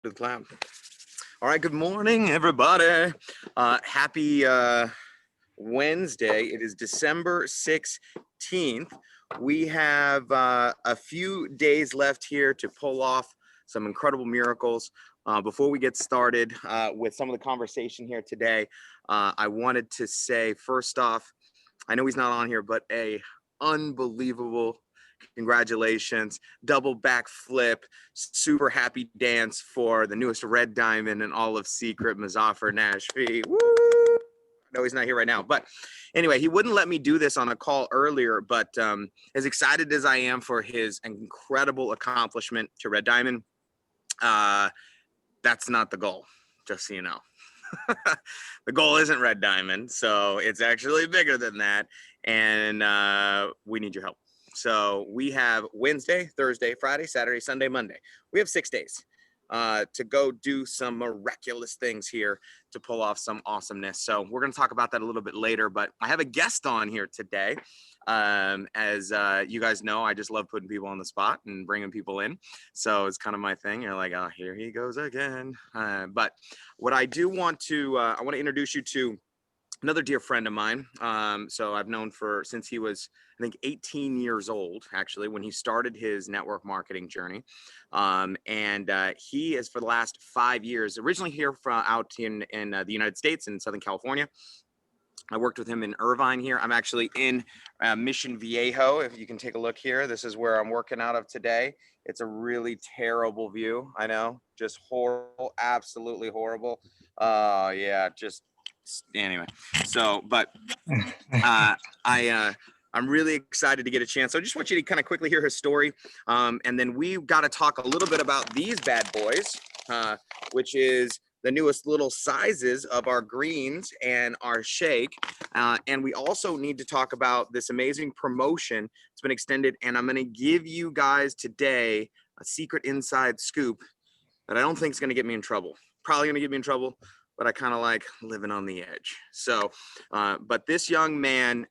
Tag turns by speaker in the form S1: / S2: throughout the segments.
S1: All right, good morning, everybody. Happy Wednesday. It is December 16th. We have a few days left here to pull off some incredible miracles. Before we get started with some of the conversation here today, I wanted to say, first off, I know he's not on here, but a unbelievable congratulations, double back flip, super happy dance for the newest red diamond in all of Seacret, Mazaffer Nashvi. Woo! I know he's not here right now, but anyway, he wouldn't let me do this on a call earlier, but as excited as I am for his incredible accomplishment to red diamond, that's not the goal, just so you know. The goal isn't red diamond, so it's actually bigger than that, and we need your help. So we have Wednesday, Thursday, Friday, Saturday, Sunday, Monday. We have 6 days to go do some miraculous things here to pull off some awesomeness. So we're going to talk about that a little bit later, but I have a guest on here today. As you guys know, I just love putting people on the spot and bringing people in. So it's kind of my thing. You're like, oh, here he goes again. But what I do want to, I want to introduce you to another dear friend of mine. So I've known since he was, I think, 18 years old, actually, when he started his network marketing journey. And he is, for the last 5 years, originally here from out in the United States in Southern California. I worked with him in Irvine here. I'm actually in Mission Viejo. If you can take a look here, this is where I'm working out of today. It's a really terrible view. I know, just horrible, absolutely horrible. Yeah, just anyway. So, but I'm really excited to get a chance. So I just want you to kind of quickly hear his story. And then we've got to talk a little bit about these bad boys, which is the newest little sizes of our greens and our shake. And we also need to talk about this amazing promotion. It's been extended, and I'm going to give you guys today a secret inside scoop that I don't think is going to get me in trouble. Probably going to get me in trouble, but I kind of like living on the edge. So, but this young man,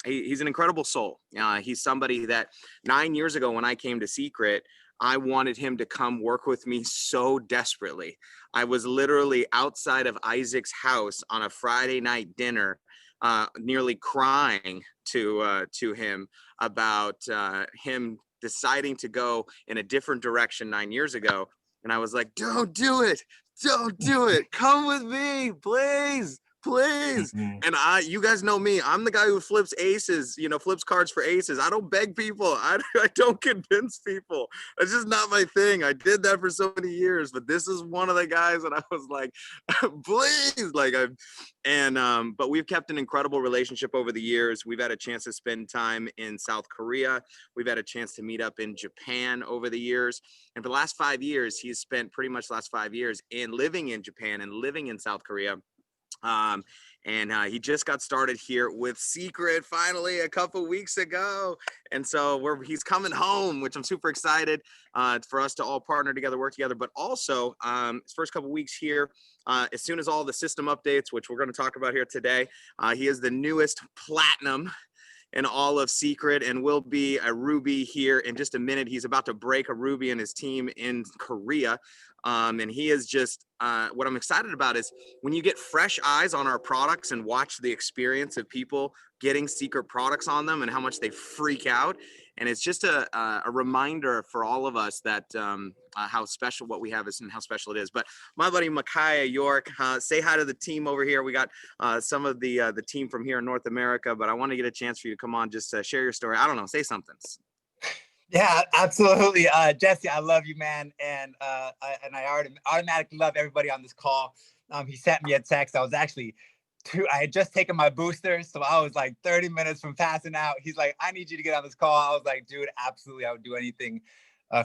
S1: he's an incredible soul. He's somebody that 9 years ago when I came to Seacret, I wanted him to come work with me so desperately. I was literally outside of Isaac's house on a Friday night dinner, nearly crying to him about him deciding to go in a different direction 9 years ago. And I was like, don't do it. Don't do it. Come with me, please. Please. And you guys know me. I'm the guy who flips aces, flips cards for aces. I don't beg people. I don't convince people. It's just not my thing. I did that for so many years, but this is one of the guys that I was like, please, but we've kept an incredible relationship over the years. We've had a chance to spend time in South Korea. We've had a chance to meet up in Japan over the years. And for the last 5 years, he's spent pretty much the last 5 years in living in Japan and living in South Korea. And he just got started here with Seacret finally a couple weeks ago. And so he's coming home, which I'm super excited for us to all partner together, work together. But also his first couple weeks here, as soon as all the system updates, which we're going to talk about here today, he is the newest platinum in all of Seacret and will be a ruby here in just a minute. He's about to break a ruby in his team in Korea. And he is just, what I'm excited about is when you get fresh eyes on our products and watch the experience of people getting Seacret products on them and how much they freak out. And it's just a reminder for all of us that how special what we have is and how special it is. But my buddy Micaiah York, say hi to the team over here. We got some of the team from here in North America, but I want to get a chance for you to come on, just share your story. I don't know, say something.
S2: Yeah, absolutely. Jesse, I love you, man. And I automatically love everybody on this call. He sent me a text. I had just taken my booster, so I was like 30 minutes from passing out. He's like, I need you to get on this call. I was like, dude, absolutely. I would do anything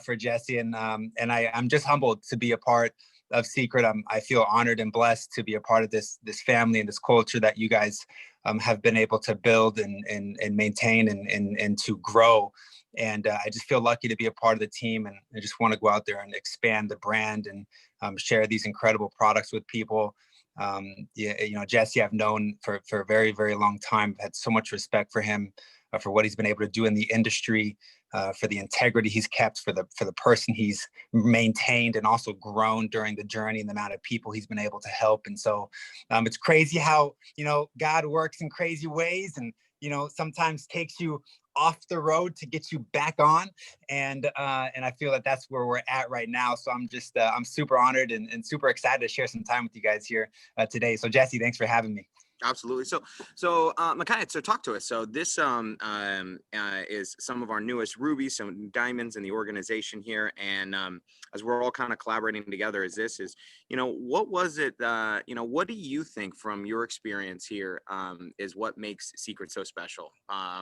S2: for Jesse. And I'm just humbled to be a part of Seacret. I feel honored and blessed to be a part of this family and this culture that you guys have been able to build and maintain and to grow. And I just feel lucky to be a part of the team, and I just want to go out there and expand the brand and share these incredible products with people. Jesse, I've known for a very, very long time. I've had so much respect for him, for what he's been able to do in the industry, for the integrity he's kept, for the person he's maintained and also grown during the journey, and the amount of people he's been able to help. And so it's crazy how, God works in crazy ways, and, sometimes takes you off the road to get you back on. And I feel that that's where we're at right now. So I'm just, I'm super honored and super excited to share some time with you guys here today. So Jesse, thanks for having me.
S1: Absolutely. So Micaiah, so talk to us. So this is some of our newest rubies, some diamonds in the organization here, and as we're all kind of collaborating together, what was it? What do you think from your experience here is what makes Seacret so special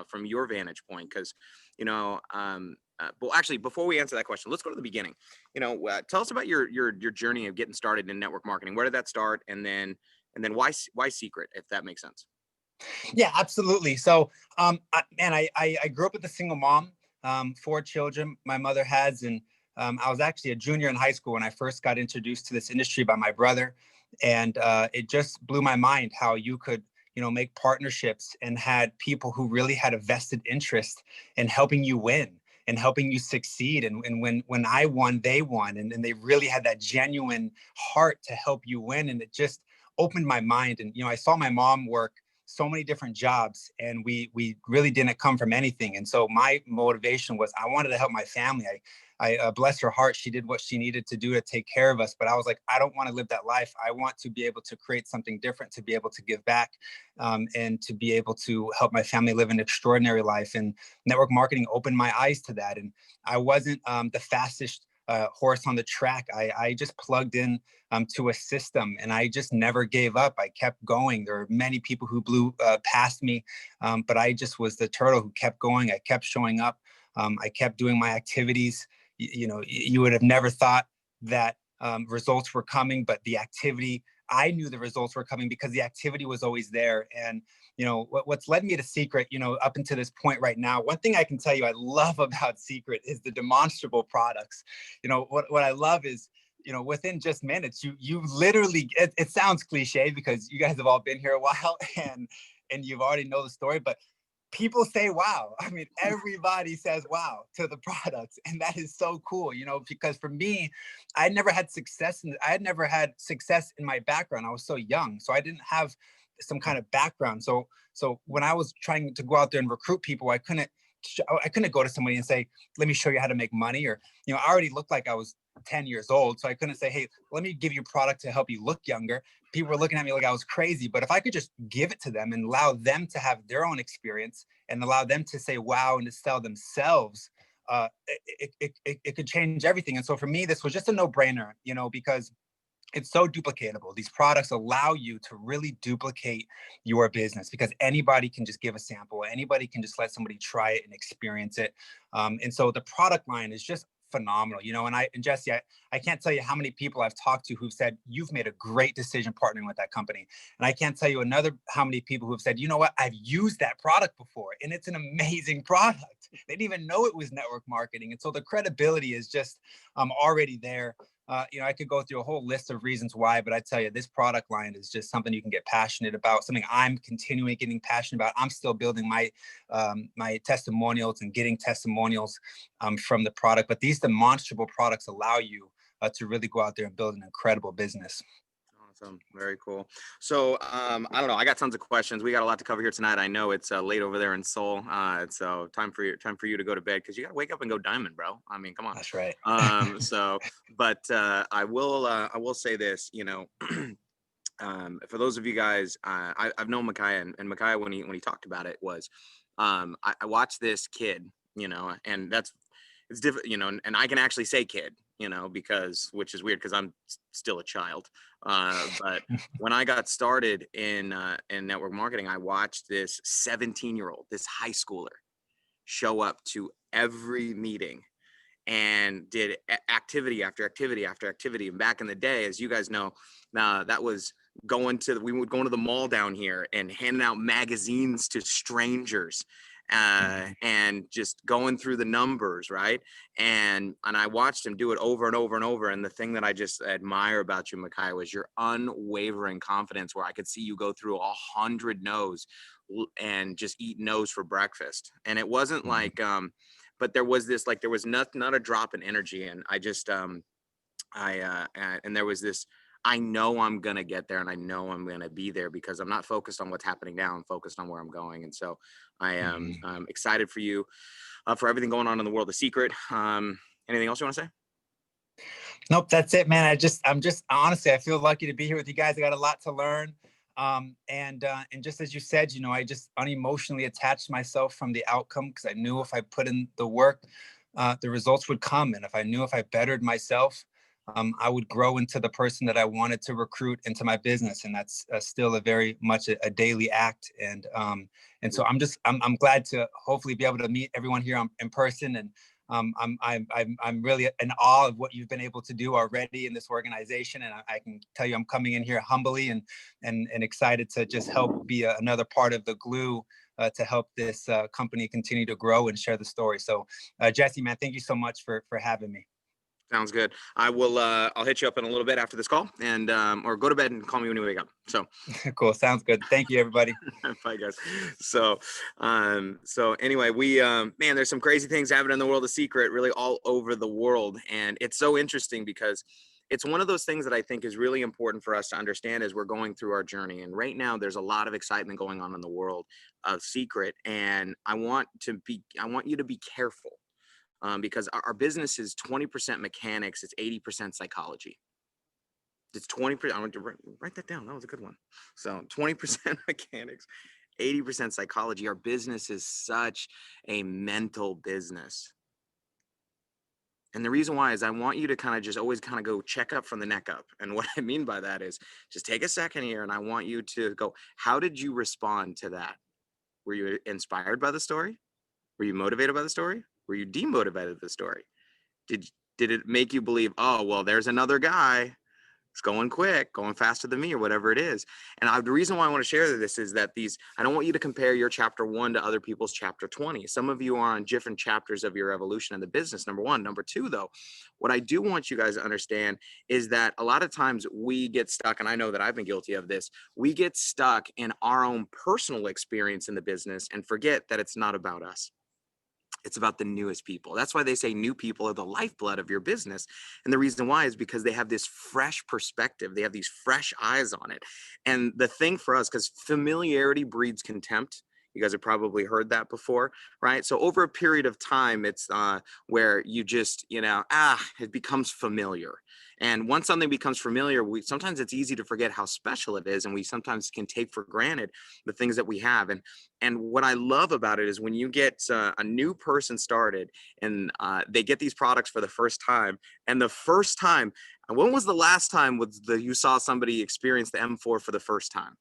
S1: from your vantage point? Because well, actually, before we answer that question, let's go to the beginning. Tell us about your journey of getting started in network marketing. Where did that start, and then why Seacret, if that makes sense?
S2: Yeah, absolutely. So, I grew up with a single mom, 4 children my mother has, and I was actually a junior in high school when I first got introduced to this industry by my brother, and it just blew my mind how you could, make partnerships and had people who really had a vested interest in helping you win and helping you succeed. And when I won, they won, and they really had that genuine heart to help you win, and it just opened my mind. And I saw my mom work so many different jobs, and we really didn't come from anything. And so my motivation was I wanted to help my family. I bless her heart, she did what she needed to do to take care of us, but I was like, I don't want to live that life. I want to be able to create something different, to be able to give back, and to be able to help my family live an extraordinary life. And network marketing opened my eyes to that. And I wasn't the fastest horse on the track. I just plugged in to a system, and I just never gave up. I kept going. There were many people who blew past me, but I just was the turtle who kept going. I kept showing up. I kept doing my activities. You would have never thought that results were coming, but the activity, I knew the results were coming because the activity was always there. And what's led me to Seacret, up until this point right now, one thing I can tell you I love about Seacret is the demonstrable products. What I love is, within just minutes, you literally, it sounds cliche because you guys have all been here a while and you've already know the story, but people say wow. I mean, everybody says wow to the products, and that is so cool, because for me, I had never had success in my background. I was so young, so I didn't have some kind of background. So when I was trying to go out there and recruit people, I couldn't go to somebody and say, let me show you how to make money. Or, I already looked like I was 10 years old. So I couldn't say, hey, let me give you a product to help you look younger. People were looking at me like I was crazy. But if I could just give it to them and allow them to have their own experience and allow them to say wow and to sell themselves, it could change everything. And so for me, this was just a no-brainer, because it's so duplicatable. These products allow you to really duplicate your business because anybody can just give a sample. Anybody can just let somebody try it and experience it. And so the product line is just phenomenal, and Jesse, I can't tell you how many people I've talked to who've said, you've made a great decision partnering with that company. And I can't tell you how many people who've said, you know what, I've used that product before and it's an amazing product. They didn't even know it was network marketing. And so the credibility is just already there. I could go through a whole list of reasons why, but I tell you, this product line is just something you can get passionate about, something I'm continuing getting passionate about. I'm still building my testimonials and getting testimonials from the product, but these demonstrable products allow you to really go out there and build an incredible business.
S1: Awesome. Very cool. So I don't know. I got tons of questions. We got a lot to cover here tonight. I know it's late over there in Seoul. So time for you to go to bed because you got to wake up and go diamond, bro. I mean, come on.
S2: That's right.
S1: But I will say this, for those of you guys, I've known Micaiah, and Micaiah, when he talked about it, was I watched this kid, and it's different, and I can actually say kid, because, which is weird because I'm still a child. But when I got started in network marketing, I watched this 17-year-old, this high schooler, show up to every meeting and did activity after activity after activity. And back in the day, as you guys know, that was we would go to the mall down here and handing out magazines to strangers. And just going through the numbers, right? And I watched him do it over and over and over. And the thing that I just admire about you, Micaiah, was your unwavering confidence, where I could see you go through 100 no's and just eat no's for breakfast. And it wasn't like, but there was this, like, there was not a drop in energy. And I just, and there was this, I know I'm going to get there, and I know I'm going to be there because I'm not focused on what's happening now. I'm focused on where I'm going. And so I am excited for you, for everything going on in the world of Seacret. Anything else you want to say?
S2: Nope, that's it, man. I'm just honestly, I feel lucky to be here with you guys. I got a lot to learn. And just as you said, I just unemotionally attached myself from the outcome because I knew if I put in the work, the results would come. And if I knew if I bettered myself, I would grow into the person that I wanted to recruit into my business. And that's still a very much a daily act. And so I'm glad to hopefully be able to meet everyone here in person. And I'm really in awe of what you've been able to do already in this organization. And I can tell you, I'm coming in here humbly and excited to just help be another part of the glue to help this company continue to grow and share the story. So Jesse, man, thank you so much for having me.
S1: Sounds good. I will, I'll hit you up in a little bit after this call, and, or go to bed and call me when you wake up. So
S2: cool. Sounds good. Thank you, everybody.
S1: bye, guys. So anyway, we, man, there's some crazy things happening in the world of Seacret, really all over the world. And it's so interesting because it's one of those things that I think is really important for us to understand as we're going through our journey. And right now there's a lot of excitement going on in the world of Seacret. And I want you to be careful. Because our business is 20% mechanics, it's 80% psychology. It's 20%. I want to write that down. That was a good one. So 20% mechanics, 80% psychology. Our business is such a mental business. And the reason why is I want you to kind of just always kind of go check up from the neck up. And what I mean by that is just take a second here and I want you to go, how did you respond to that? Were you inspired by the story? Were you motivated by the story? Were you demotivated by the story? Did it make you believe, oh, well, there's another guy. It's going quick, going faster than me, or whatever it is. And the reason why I want to share this is that I don't want you to compare your chapter 1 to other people's chapter 20. Some of you are on different chapters of your evolution in the business, number 1. Number 2, though, what I do want you guys to understand is that a lot of times we get stuck, and I know that I've been guilty of this, we get stuck in our own personal experience in the business and forget that it's not about us. It's about the newest people. That's why they say new people are the lifeblood of your business. And the reason why is because they have this fresh perspective. They have these fresh eyes on it. And the thing for us, because familiarity breeds contempt. You guys have probably heard that before, right? So over a period of time, it's where you just, it becomes familiar. And once something becomes familiar, sometimes it's easy to forget how special it is. And we sometimes can take for granted the things that we have. And what I love about it is when you get a new person started and they get these products for the first time, and the first time, when was the last time you saw somebody experience the M4 for the first time?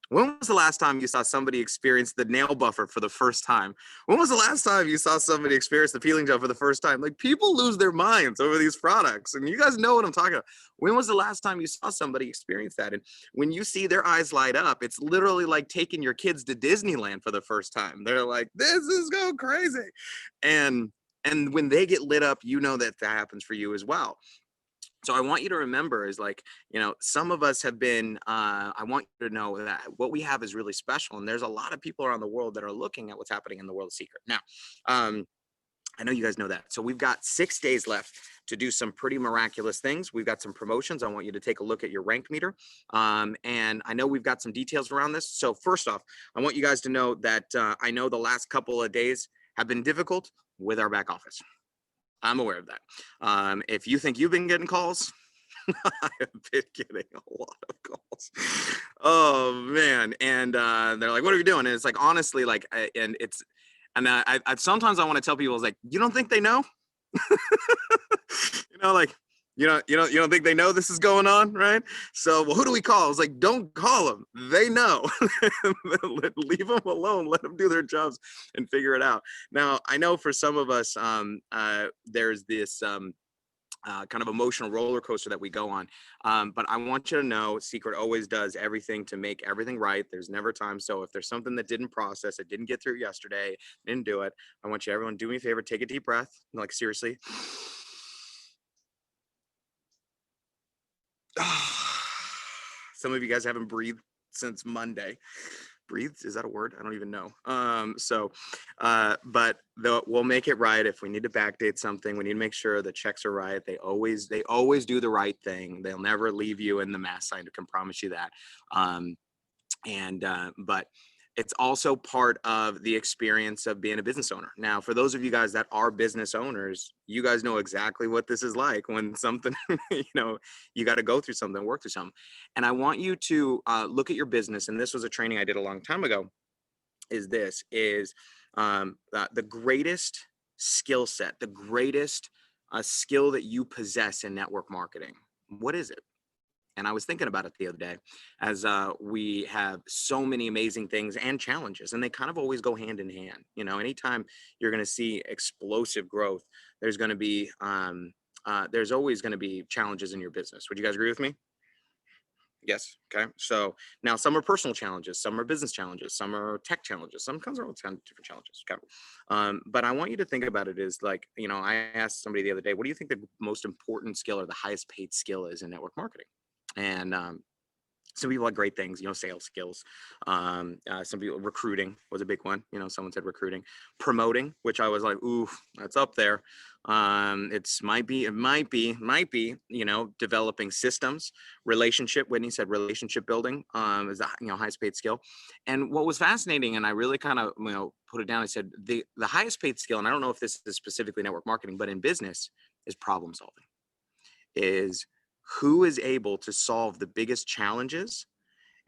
S1: When was the last time you saw somebody experience the nail buffer for the first time? When was the last time you saw somebody experience the peeling gel for the first time? Like, people lose their minds over these products, and you guys know what I'm talking about. When was the last time you saw somebody experience that? And when you see their eyes light up, it's literally like taking your kids to Disneyland for the first time. They're like, this is going crazy. And when they get lit up, you know that happens for you as well. So I want you to remember is like, some of us have been, I want you to know that what we have is really special. And there's a lot of people around the world that are looking at what's happening in the world of Seacret. Now, I know you guys know that. So we've got 6 days left to do some pretty miraculous things. We've got some promotions. I want you to take a look at your rank meter. And I know we've got some details around this. So first off, I want you guys to know that I know the last couple of days have been difficult with our back office. I'm aware of that. If you think you've been getting calls, I have been getting a lot of calls. Oh man. And they're like, what are you doing? And it's like, honestly, like, I sometimes I want to tell people, it's like, you don't think they know? Like, you don't think they know this is going on, right? So, well, who do we call? It's like, don't call them. They know. Leave them alone. Let them do their jobs and figure it out. Now, I know for some of us, there's this kind of emotional roller coaster that we go on. But I want you to know, Seacret always does everything to make everything right. There's never time. So if there's something that didn't process, it didn't get through yesterday, didn't do it, I want you, everyone, do me a favor, take a deep breath. Like, seriously. Some of you guys haven't breathed since Monday. breathes, is that a word? I don't even know. But we'll make it right. If we need to backdate something, we need to make sure the checks are right. They always do the right thing. They'll never leave you in the mess. I can promise you that. But it's also part of the experience of being a business owner. Now, for those of you guys that are business owners, you guys know exactly what this is like when something, you got to go through something, work through something. And I want you to look at your business. And this was a training I did a long time ago. The greatest skill set, the greatest skill that you possess in network marketing. What is it? And I was thinking about it the other day, as we have so many amazing things and challenges, and they kind of always go hand in hand. Anytime you're going to see explosive growth, there's going to be there's always going to be challenges in your business. Would you guys agree with me? Yes. Okay. So now some are personal challenges, some are business challenges, some are tech challenges, some kinds of different challenges. Okay. But I want you to think about it as like, I asked somebody the other day, what do you think the most important skill or the highest paid skill is in network marketing? And some people had great things, sales skills. Some people, recruiting was a big one. Someone said recruiting, promoting, which I was like, ooh, that's up there. It might be, developing systems, relationship. Whitney said relationship building is the highest paid skill. And what was fascinating, and I really kind of put it down. I said the highest paid skill, and I don't know if this is specifically network marketing, but in business, is problem solving. Is who is able to solve the biggest challenges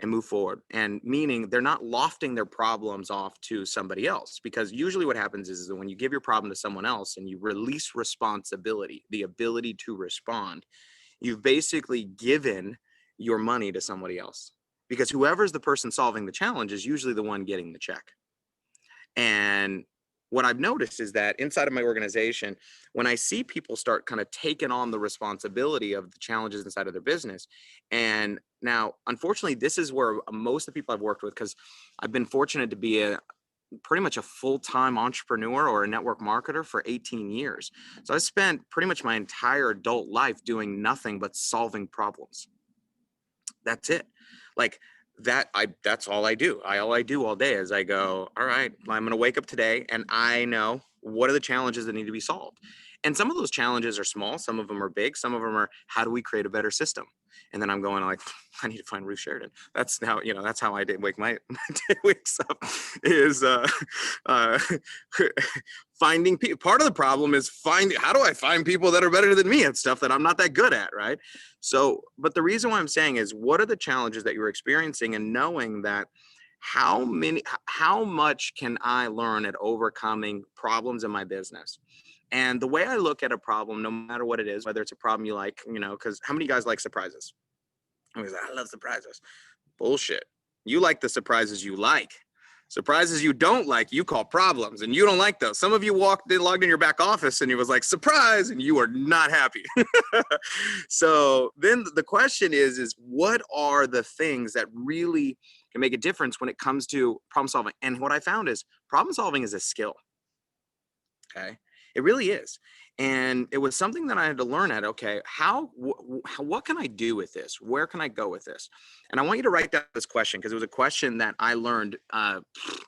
S1: and move forward, and meaning they're not lofting their problems off to somebody else, because usually what happens is that when you give your problem to someone else and you release responsibility, the ability to respond, you've basically given your money to somebody else, because whoever's the person solving the challenge is usually the one getting the check. And what I've noticed is that inside of my organization, when I see people start kind of taking on the responsibility of the challenges inside of their business, and now, unfortunately, this is where most of the people I've worked with, because I've been fortunate to be pretty much a full-time entrepreneur or a network marketer for 18 years. So I spent pretty much my entire adult life doing nothing but solving problems. That's it. Like, that's all I do. All I do all day is I go, all right, I'm going to wake up today and I know what are the challenges that need to be solved. And some of those challenges are small. Some of them are big. Some of them are, how do we create a better system? And then I'm going like, I need to find Ruth Sheridan. That's how, that's how I did wake my day wakes up, is finding people. Part of the problem is how do I find people that are better than me at stuff that I'm not that good at, right? So, but the reason why I'm saying is, what are the challenges that you're experiencing, and knowing that how much can I learn at overcoming problems in my business? And the way I look at a problem, no matter what it is, whether it's a problem you like, because how many guys like surprises? I love surprises. Bullshit. You like the surprises you like. Surprises you don't like, you call problems, and you don't like those. Some of you logged in your back office and you was like, surprise, and you are not happy. So then the question is what are the things that really can make a difference when it comes to problem solving? And what I found is problem solving is a skill. Okay. It really is. And it was something that I had to learn at, okay, what can I do with this? Where can I go with this? And I want you to write down this question, because it was a question that I learned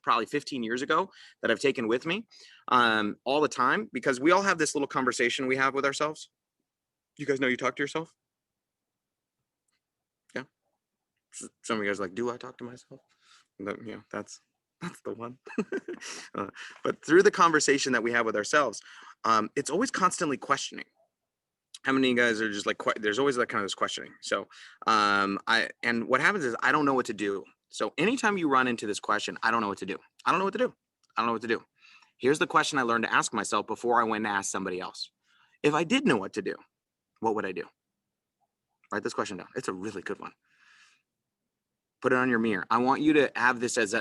S1: probably 15 years ago that I've taken with me all the time, because we all have this little conversation we have with ourselves. You guys know you talk to yourself? Yeah. Some of you guys are like, do I talk to myself? Yeah, that's the one. But through the conversation that we have with ourselves, it's always constantly questioning. How many of you guys are just like, there's always that kind of this questioning. So and what happens is I don't know what to do. So anytime you run into this question, I don't know what to do. I don't know what to do. I don't know what to do. Here's the question I learned to ask myself before I went to ask somebody else. If I did know what to do, what would I do? Write this question down. It's a really good one. Put it on your mirror. I want you to have this as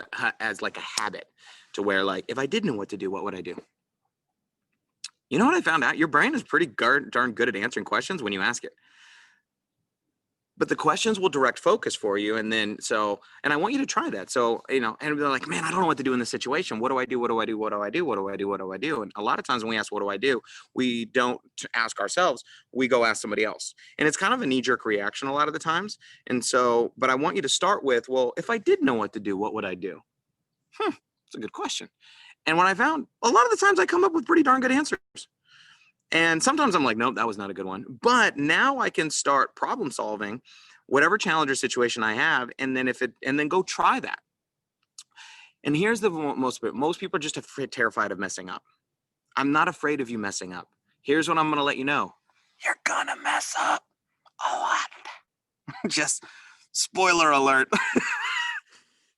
S1: like a habit, to where, like, if I did know what to do, what would I do? You know what I found out? Your brain is pretty darn good at answering questions when you ask it. but the questions will direct focus for you. And then, and I want you to try that. So, and they're like, man, I don't know what to do in this situation. What do I do? What do I do? What do I do? What do I do? What do I do? And a lot of times when we ask, what do I do? We don't ask ourselves, we go ask somebody else. And it's kind of a knee-jerk reaction a lot of the times. And so, but I want you to start with, well, if I did know what to do, what would I do? It's a good question. And what I found, a lot of the times I come up with pretty darn good answers. And sometimes I'm like, nope, that was not a good one. But now I can start problem solving whatever challenge or situation I have, and then go try that. And here's the most people are just terrified of messing up. I'm not afraid of you messing up. Here's what I'm going to let you know. You're going to mess up a lot. Just spoiler alert.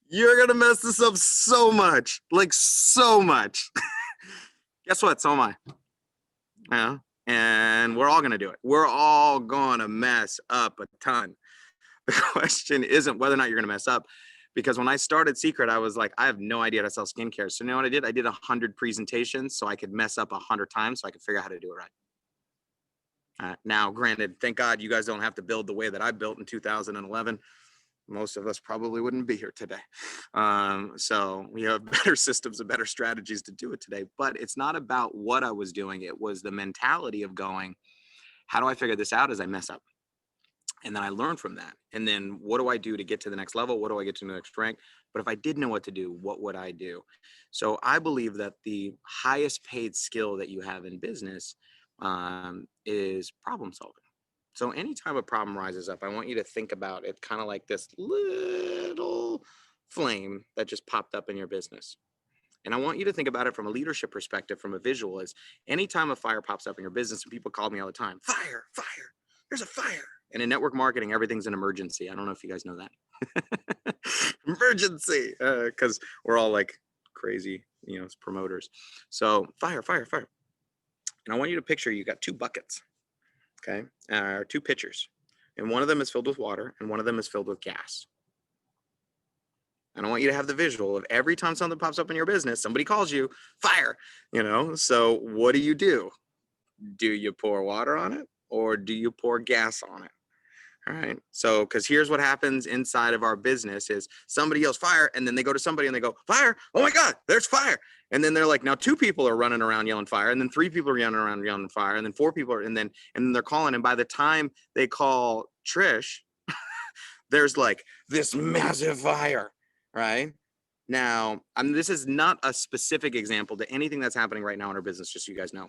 S1: You're going to mess this up so much, like so much. Guess what? So am I. Yeah. And we're all going to do it. We're all going to mess up a ton. The question isn't whether or not you're going to mess up, because when I started Seacret, I was like, I have no idea how to sell skincare. So you know what I did? I did 100 presentations so I could mess up 100 times so I could figure out how to do it right. Now, granted, thank God you guys don't have to build the way that I built in 2011. Most of us probably wouldn't be here today. So we have better systems and better strategies to do it today. But it's not about what I was doing. It was the mentality of going, how do I figure this out as I mess up? And then I learned from that. And then what do I do to get to the next level? What do I get to the next rank? But if I did know what to do, what would I do? So I believe that the highest paid skill that you have in business is problem solving. So anytime a problem rises up, I want you to think about it kind of like this little flame that just popped up in your business. And I want you to think about it from a leadership perspective, from a visual, is anytime a fire pops up in your business, and people call me all the time, fire, there's a fire. And in network marketing, everything's an emergency. I don't know if you guys know that. Emergency, because we're all like crazy, promoters. So fire. And I want you to picture you got two buckets. Okay, two pitchers, and one of them is filled with water and one of them is filled with gas. And I want you to have the visual of every time something pops up in your business, somebody calls you, fire, so what do? Do you pour water on it or do you pour gas on it? All right. So, because here's what happens inside of our business is somebody yells fire, and then they go to somebody and they go, fire. Oh my God, there's fire. And then they're like, now 2 people are running around yelling fire, and then 3 people are running around yelling fire, and then 4 people are, and then they're calling. And by the time they call Trish, there's like this massive fire, right? Now, this is not a specific example to anything that's happening right now in our business, just so you guys know.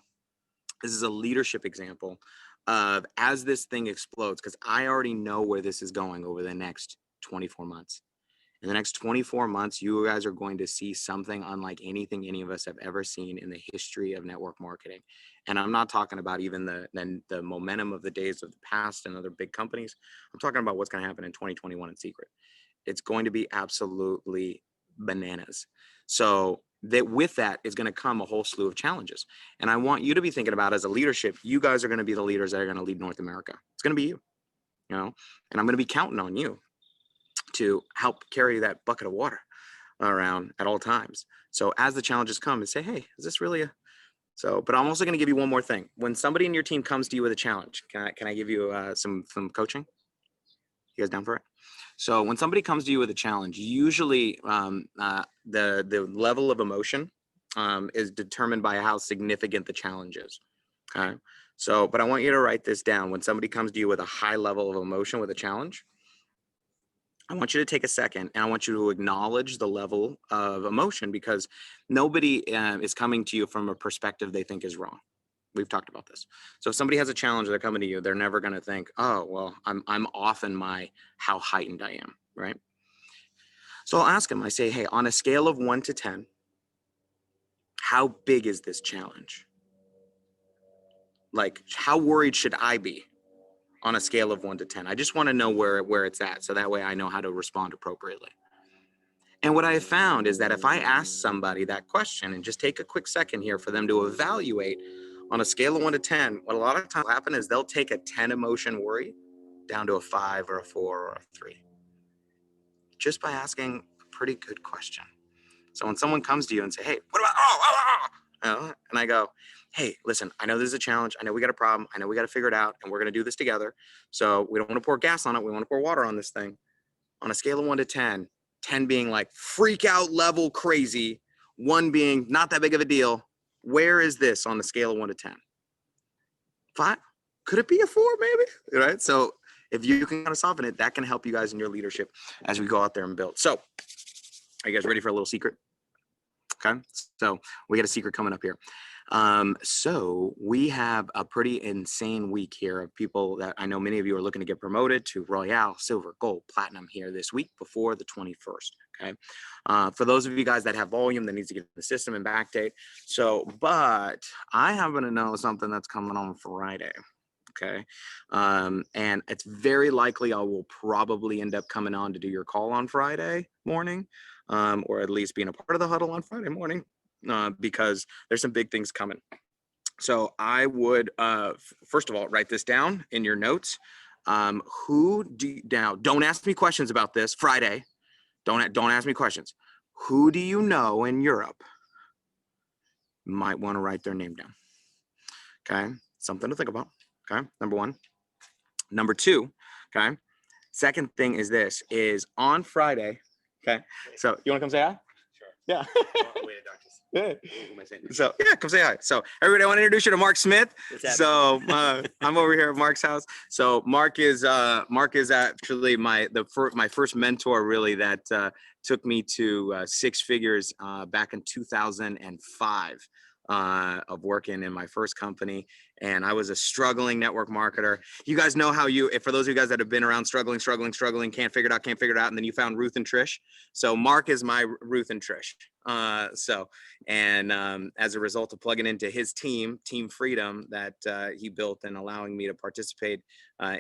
S1: This is a leadership example of as this thing explodes, because I already know where this is going over the next 24 months. In the next 24 months, you guys are going to see something unlike anything any of us have ever seen in the history of network marketing. And I'm not talking about even the momentum of the days of the past and other big companies. I'm talking about what's going to happen in 2021 in Seacret. It's going to be absolutely bananas. So that with that is going to come a whole slew of challenges. And I want you to be thinking about, as a leadership, you guys are going to be the leaders that are going to lead North America. It's going to be you, and I'm going to be counting on you to help carry that bucket of water around at all times. So as the challenges come, and say, hey, is this really but I'm also going to give you one more thing. When somebody in your team comes to you with a challenge, can I give you some coaching? You guys down for it? So when somebody comes to you with a challenge, usually the level of emotion is determined by how significant the challenge is. Okay. So, but I want you to write this down. When somebody comes to you with a high level of emotion with a challenge, I want you to take a second and I want you to acknowledge the level of emotion, because nobody is coming to you from a perspective they think is wrong. We've talked about this. So if somebody has a challenge, they're coming to you, they're never going to think, oh, well, I'm off in how heightened I am, right? So I'll ask them, I say, hey, on a scale of 1 to 10, how big is this challenge? Like, how worried should I be on a scale of 1 to 10? I just want to know where it's at, so that way I know how to respond appropriately. And what I have found is that if I ask somebody that question and just take a quick second here for them to evaluate on a scale of 1 to 10, what a lot of times will happen is they'll take a 10 emotion worry down to a 5 or a 4 or a 3, just by asking a pretty good question. So when someone comes to you and say, hey, what about, and I go, hey, listen, I know this is a challenge. I know we got a problem. I know we got to figure it out, and we're going to do this together. So we don't want to pour gas on it. We want to pour water on this thing. On a scale of 1 to 10, 10 being like freak out level crazy, 1 being not that big of a deal. Where is this on the scale of 1 to 10? 5? Could it be a 4 maybe? Right? So if you can kind of soften it, that can help you guys in your leadership as we go out there and build. So are you guys ready for a little secret? Okay. So we got a secret coming up here. So we have a pretty insane week here of people that I know many of you are looking to get promoted to Royale, Silver, Gold, Platinum here this week before the 21st. Okay. For those of you guys that have volume that needs to get in the system and backdate. So, but I happen to know something that's coming on Friday. Okay. And it's very likely I will probably end up coming on to do your call on Friday morning, or at least being a part of the huddle on Friday morning, because there's some big things coming. So I would, first of all, write this down in your notes. Now, don't ask me questions about this Friday. Don't ask me questions. Who do you know in Europe? Might want to write their name down. Okay. Something to think about. Okay. Number 1. Number 2. Okay. Second thing is this is on Friday. Okay. So you want to come say hi?
S3: Sure.
S1: Yeah.
S3: Yeah.
S1: So yeah, come say hi. So everybody, I want to introduce you to Mark Smith. So I'm over here at Mark's house. So Mark is actually my first mentor, really, that took me to 6 figures back in 2005 of working in my first company. And I was a struggling network marketer. You guys know how for those of you guys that have been around struggling, can't figure it out. And then you found Ruth and Trish. So Mark is my Ruth and Trish. As a result of plugging into his Team Freedom, that he built and allowing me to participate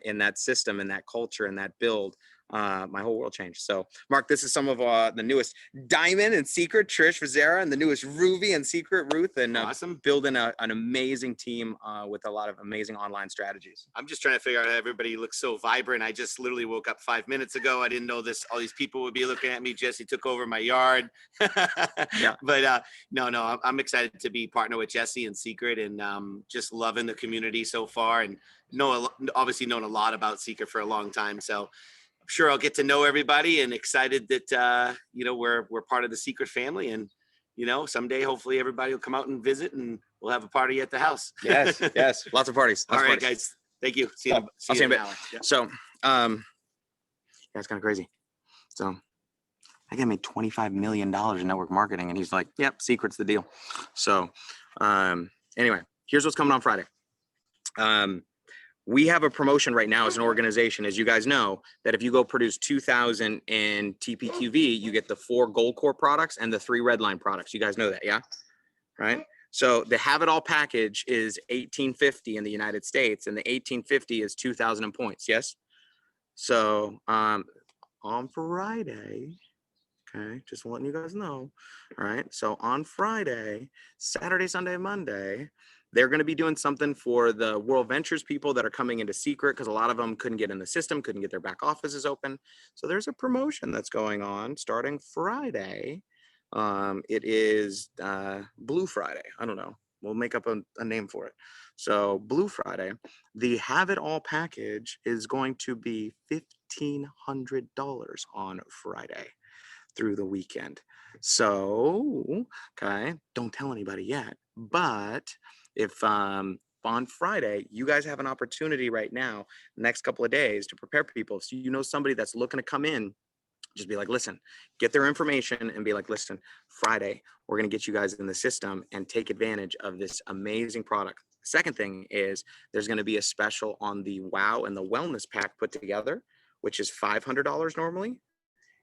S1: in that system and that culture and that build, my whole world changed. So Mark, this is some of the newest Diamond and Seacret, Trish, Verzera, and the newest Ruby and Seacret, Ruth, and
S3: Awesome.
S1: Building an amazing team with a lot of amazing online strategies.
S3: I'm just trying to figure out how everybody looks so vibrant. I just literally woke up 5 minutes ago. I didn't know all these people would be looking at me. Jesse took over my yard.
S1: Yeah.
S3: But no, I'm excited to be partner with Jesse and Seacret, and just loving the community so far, and obviously known a lot about Seacret for a long time. So I'm sure I'll get to know everybody, and excited that we're part of the Seacret family, and someday hopefully everybody will come out and visit, and we'll have a party at the house.
S1: Yes, lots of parties.
S3: All right, guys. Thank you. See you
S1: I'll see you in a bit.
S3: Yeah.
S1: So, it's kind of crazy. So, I got made $25 million in network marketing, and he's like, "Yep, Seacret's the deal." So, anyway, here's what's coming on Friday. We have a promotion right now as an organization, as you guys know, that if you go produce 2,000 in TPQV, you get the 4 Gold Core products and the 3 Redline products. You guys know that, yeah? Right? So the Have It All package is $1,850 in the United States, and the $1,850 is 2,000 points. Yes. So on Friday, okay, just letting you guys know. All right. So on Friday, Saturday, Sunday, Monday, they're going to be doing something for the World Ventures people that are coming into Seacret, because a lot of them couldn't get in the system, couldn't get their back offices open. So there's a promotion that's going on starting Friday. It is Blue Friday. I don't know. We'll make up a name for it. So Blue Friday, the Have It All package is going to be $1,500 on Friday through the weekend. So, okay, don't tell anybody yet. But if on Friday, you guys have an opportunity right now, next couple of days, to prepare people. So you know somebody that's looking to come in, just be like, listen, get their information and be like, listen, Friday, we're going to get you guys in the system and take advantage of this amazing product. Second thing is there's going to be a special on the Wow and the Wellness pack put together, which is $500 normally.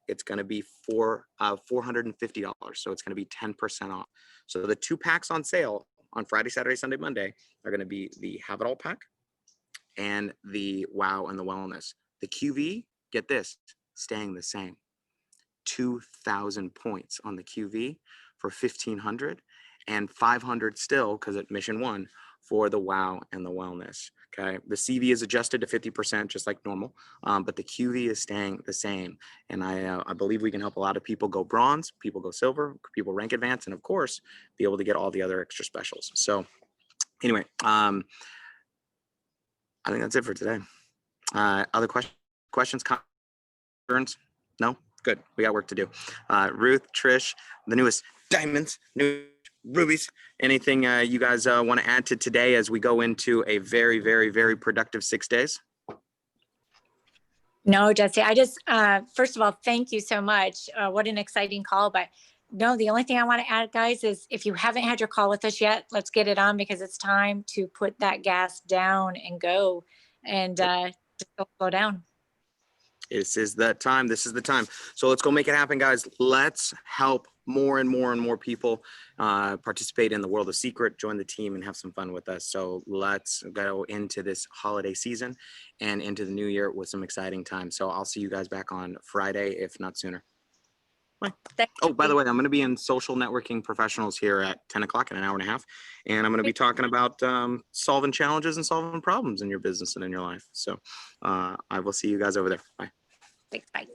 S1: It's going to be $450. So it's going to be 10% off. So the 2 packs on sale on Friday, Saturday, Sunday, Monday are going to be the Have It All pack and the Wow and the Wellness. The QV, get this, staying the same. 2,000 points on the QV for 1,500, and 500 still, because at Mission 1, for the Wow and the Wellness. Okay, the CV is adjusted to 50%, just like normal, but the QV is staying the same. And I believe we can help a lot of people go bronze, people go silver, people rank advance, and of course, be able to get all the other extra specials. So Anyway, I think that's it for today. Other questions, concerns? No? Good. We got work to do. Ruth, Trish, the newest diamonds, new rubies. Anything you guys want to add to today as we go into a very, very, very productive 6 days?
S4: No, Jesse, I just, first of all, thank you so much. What an exciting call. But no, the only thing I want to add, guys, is if you haven't had your call with us yet, let's get it on, because it's time to put that gas down and go, and just go slow down.
S1: This is the time. This is the time. So let's go make it happen, guys. Let's help more and more and more people participate in the world of Seacret, join the team, and have some fun with us. So let's go into this holiday season and into the new year with some exciting times. So I'll see you guys back on Friday, if not sooner. Bye. Oh, by the way, I'm going to be in Social Networking Professionals here at 10 o'clock in an hour and a half. And I'm going to be talking about solving challenges and solving problems in your business and in your life. So I will see you guys over there. Bye.
S4: Thanks, bye.